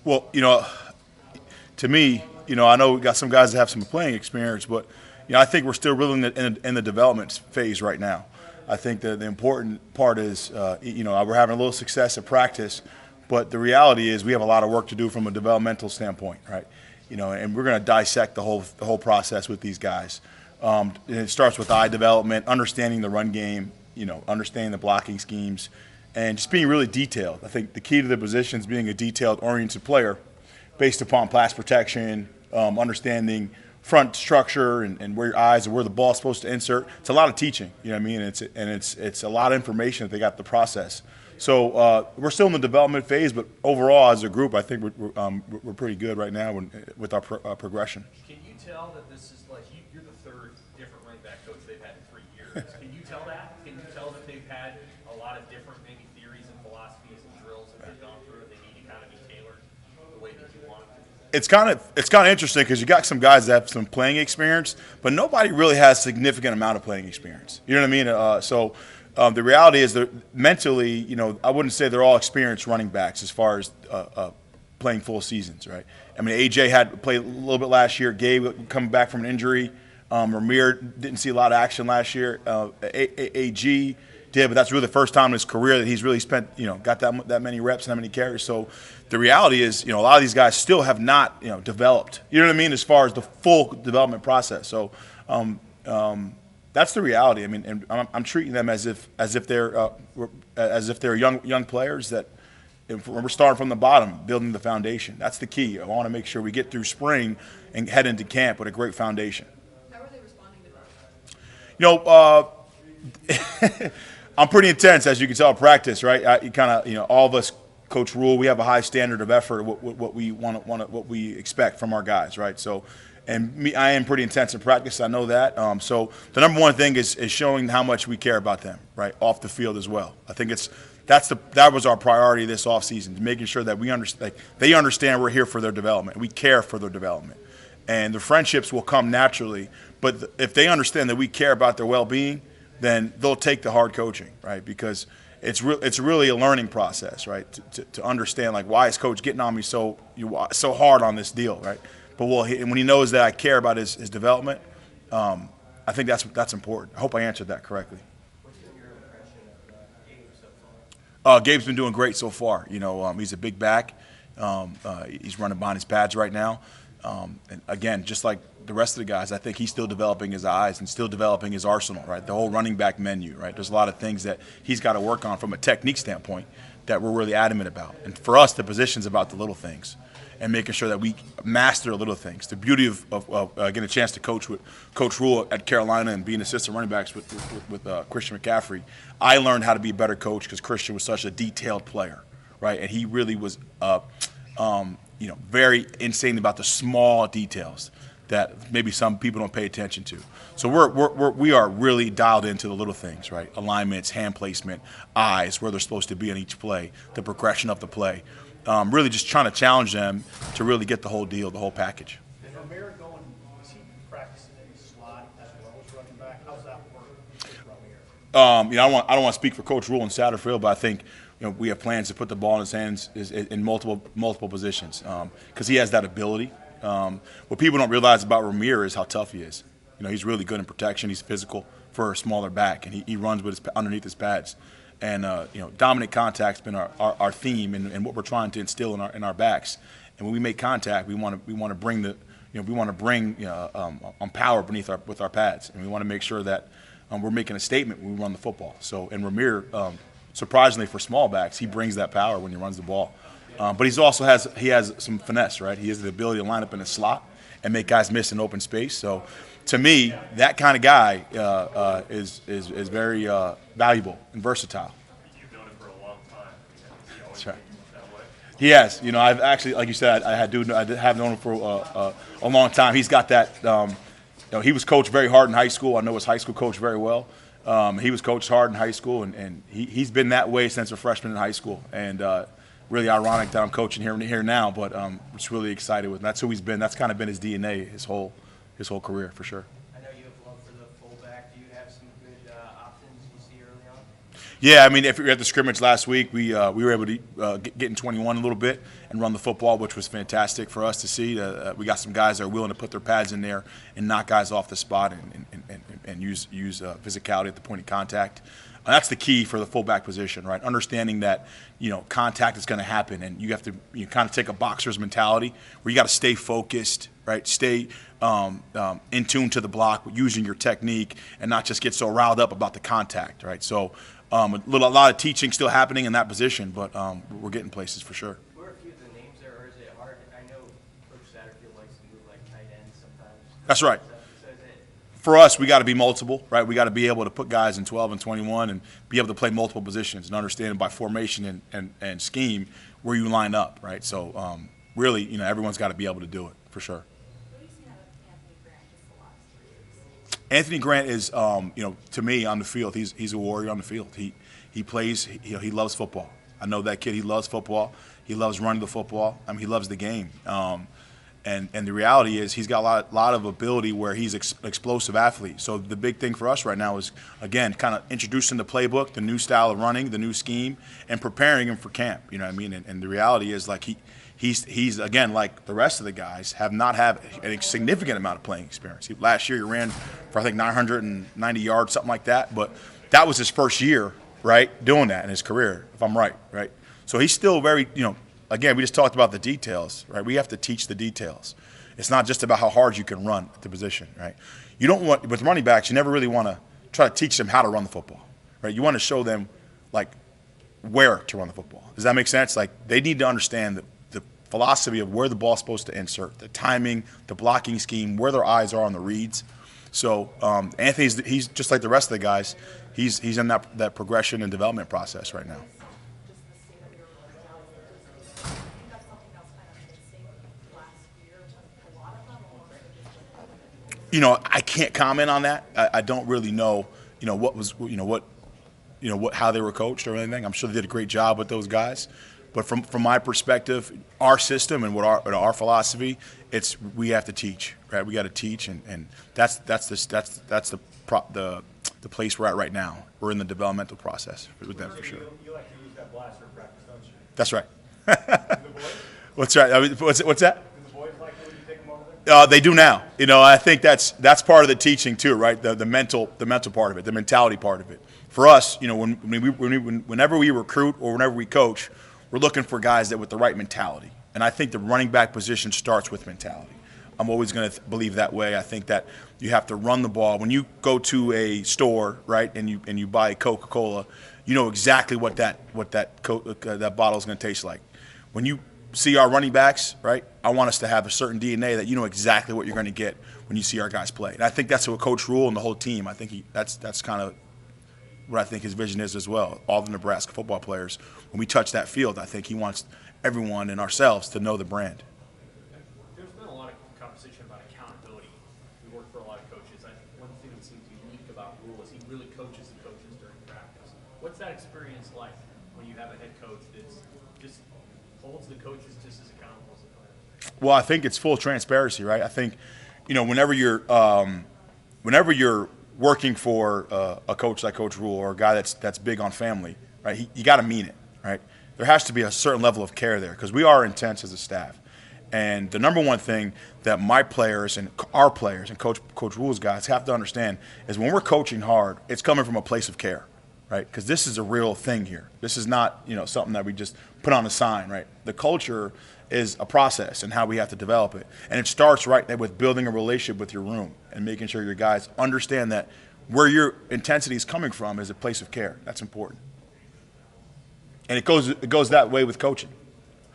Well, to me, I know we got some guys that have some playing experience, but I think we're still really in the development phase right now. I think that the important part is, we're having a little success at practice, but the reality is we have a lot of work to do from a developmental standpoint, right? And we're going to dissect the whole process with these guys. And it starts with eye development, understanding the run game, understanding the blocking schemes, and just being really detailed. I think the key to the position is being a detailed, oriented player based upon pass protection, understanding front structure and where your eyes and where the ball's supposed to insert. It's a lot of teaching, you know what I mean? It's a lot of information that they got to process. So we're still in the development phase, but overall as a group, I think we're pretty good right now with our progression. Can you tell that this is like you're the third different running back coach they've had in 3 years? Can you tell that? Can you tell that they've had a lot of different maybe theories and philosophies and drills that they've gone through and they need to kind of be tailored the way that you want it? It's kind of interesting because you got some guys that have some playing experience, but nobody really has a significant amount of playing experience. You know what I mean? The reality is that mentally, I wouldn't say they're all experienced running backs as far as playing full seasons, right? I mean, AJ had played a little bit last year. Gabe coming back from an injury. Ramir didn't see a lot of action last year. AG did, but that's really the first time in his career that he's really spent, got that many reps and that many carries. So the reality is, a lot of these guys still have not, developed. You know what I mean, as far as the full development process. So that's the reality. I mean, and I'm treating them as if they're young players that we're starting from the bottom, building the foundation. That's the key. I want to make sure we get through spring and head into camp with a great foundation. How are they responding to that? I'm pretty intense, as you can tell, at practice, right? All of us, Coach Rule, we have a high standard of effort, what we expect from our guys, right? So, and me, I am pretty intense in practice. I know that. So the number one thing is showing how much we care about them, right, off the field as well. I think that was our priority this offseason, making sure that they understand we're here for their development. We care for their development, and the friendships will come naturally. But if they understand that we care about their well-being, then they'll take the hard coaching, right? Because it's really a learning process, right? To understand, like, why is Coach getting on me so hard on this deal, right? But when he knows that I care about his development, I think that's important. I hope I answered that correctly. What's your impression of Gabe so far? Gabe's been doing great so far. He's a big back. He's running behind his pads right now. And again, just like the rest of the guys, I think he's still developing his eyes and still developing his arsenal, right? The whole running back menu, right? There's a lot of things that he's got to work on from a technique standpoint that we're really adamant about. And for us, the position's about the little things and making sure that we master the little things. The beauty of getting a chance to coach with Coach Rule at Carolina and being assistant running backs with Christian McCaffrey, I learned how to be a better coach because Christian was such a detailed player, right? And he really was very insane about the small details that maybe some people don't pay attention to. So we are really dialed into the little things, right? Alignments, hand placement, eyes, where they're supposed to be on each play, the progression of the play. Really just trying to challenge them to really get the whole deal, the whole package. Is Ramir is he practicing in the slot as well as running back? How's that work with Ramir? I don't want to speak for Coach Rule in Satterfield, but I think we have plans to put the ball in his hands in multiple positions because he has that ability. What people don't realize about Ramir is how tough he is. He's really good in protection. He's physical for a smaller back, and he runs with underneath his pads. And dominant contact's been our theme and what we're trying to instill in our backs. And when we make contact, we want to bring power with our pads, and we want to make sure that we're making a statement when we run the football. So, and Ramir, surprisingly for small backs, he brings that power when he runs the ball. But he has some finesse, right? He has the ability to line up in a slot and make guys miss in open space. So, to me, that kind of guy is very valuable and versatile. You've known him for a long time. That's right. That way. He has. I've actually, like you said, I have known him for a long time. He's got that. He was coached very hard in high school. I know his high school coach very well. He was coached hard in high school, and he's been that way since a freshman in high school. And really ironic that I'm coaching here now, but I'm just really excited with him. That's who he's been. That's kind of been his DNA his whole career for sure. I know you have love for the fullback. Do you have some good options you see early on? Yeah, I mean, if we were at the scrimmage last week, we were able to get in 21 a little bit and run the football, which was fantastic for us to see. We got some guys that are willing to put their pads in there and knock guys off the spot and use physicality at the point of contact. That's the key for the fullback position, right? Understanding that, contact is going to happen, and you have to kind of take a boxer's mentality where you got to stay focused, right? Stay in tune to the block, using your technique, and not just get so riled up about the contact, right? So a lot of teaching still happening in that position, but we're getting places for sure. Who are a few of the names there, or is it hard? I know Coach Satterfield likes to move like tight ends sometimes. That's right. So is it For us, we got to be multiple, right? We got to be able to put guys in 12 and 21 and be able to play multiple positions and understand by formation and scheme where you line up, right? So really, everyone's got to be able to do it for sure. What do you see out of Anthony Grant just the last 3 years? Anthony Grant is, to me on the field, he's a warrior on the field. He plays, he loves football. I know that kid. He loves football. He loves running the football. I mean, he loves the game. And the reality is he's got a lot of ability where he's explosive athlete. So the big thing for us right now is, again, kind of introducing the playbook, the new style of running, the new scheme, and preparing him for camp. You know what I mean? And the reality is, like, he's again, like the rest of the guys, have not had a significant amount of playing experience. Last year he ran for, I think, 990 yards, something like that. But that was his first year, right, doing that in his career, if I'm right? So he's still very, again, we just talked about the details, right? We have to teach the details. It's not just about how hard you can run at the position, right? You don't want, with running backs, you never really want to try to teach them how to run the football, right? You want to show them, like, where to run the football. Does that make sense? Like, they need to understand the philosophy of where the ball's supposed to insert, the timing, the blocking scheme, where their eyes are on the reads. So he's just like the rest of the guys. He's in that progression and development process right now. Just the state of your mentality. Do you think that's something that's kind of missing last year with a lot of them, or I can't comment on that. I don't really know, how they were coached or anything. I'm sure they did a great job with those guys. But from my perspective, our system and what our philosophy, we have to teach, right? We got to teach, and that's the place we're at right now. We're in the developmental process with them for sure. You like to use that blaster in practice, don't you? That's right. Do the boys? What's right? I mean, what's that? Do the boys like it when you take them over there? They do now. I think that's part of the teaching too, right? The mental part of it, the mentality part of it. For us, whenever we recruit or whenever we coach, we're looking for guys that with the right mentality. And I think the running back position starts with mentality. I'm always going to believe that way. I think that you have to run the ball. When you go to a store, right, and you buy a Coca-Cola, you know exactly what that bottle is going to taste like. When you see our running backs, right, I want us to have a certain DNA that you know exactly what you're going to get when you see our guys play. And I think that's what Coach Rule and the whole team, I think that's kind of what I think his vision is as well. All the Nebraska football players, when we touch that field, I think he wants everyone and ourselves to know the brand. There's been a lot of conversation about accountability. We work for a lot of coaches. I think one thing that seems unique about Rule is he really coaches the coaches during practice. What's that experience like when you have a head coach that's just holds the coaches just as accountable as the players? Well, I think it's full transparency, right? I think, whenever you're working for a coach like Coach Rule or a guy that's big on family, right? You got to mean it, right? There has to be a certain level of care there because we are intense as a staff. And the number one thing that my players and our players and Coach Rule's guys have to understand is when we're coaching hard, it's coming from a place of care, right? Because this is a real thing here. This is not, something that we just put on a sign, right? The culture is a process and how we have to develop it. And it starts right there with building a relationship with your room and making sure your guys understand that where your intensity is coming from is a place of care. That's important. And it goes that way with coaching,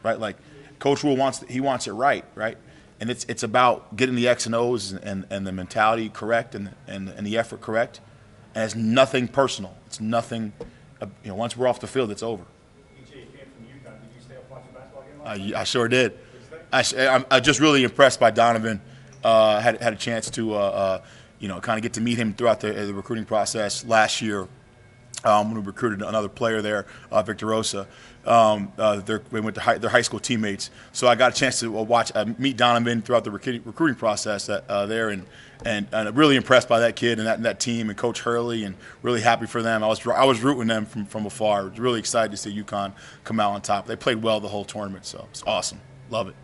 right? Like Coach Rule wants it right? And it's about getting the X and O's and the mentality correct and the effort correct. And it's nothing personal. It's nothing. Once we're off the field, it's over. EJ came from UConn. Did you stay up watching basketball game last night? I sure did. I'm just really impressed by Donovan. Had a chance to kind of get to meet him throughout the recruiting process last year. when we recruited another player there, Victor Rosa. We went to their high school teammates. So I got a chance to meet Donovan throughout the recruiting process there, and really impressed by that kid and that team and Coach Hurley, and really happy for them. I was rooting them from afar. I was really excited to see UConn come out on top. They played well the whole tournament, so it's awesome. Love it.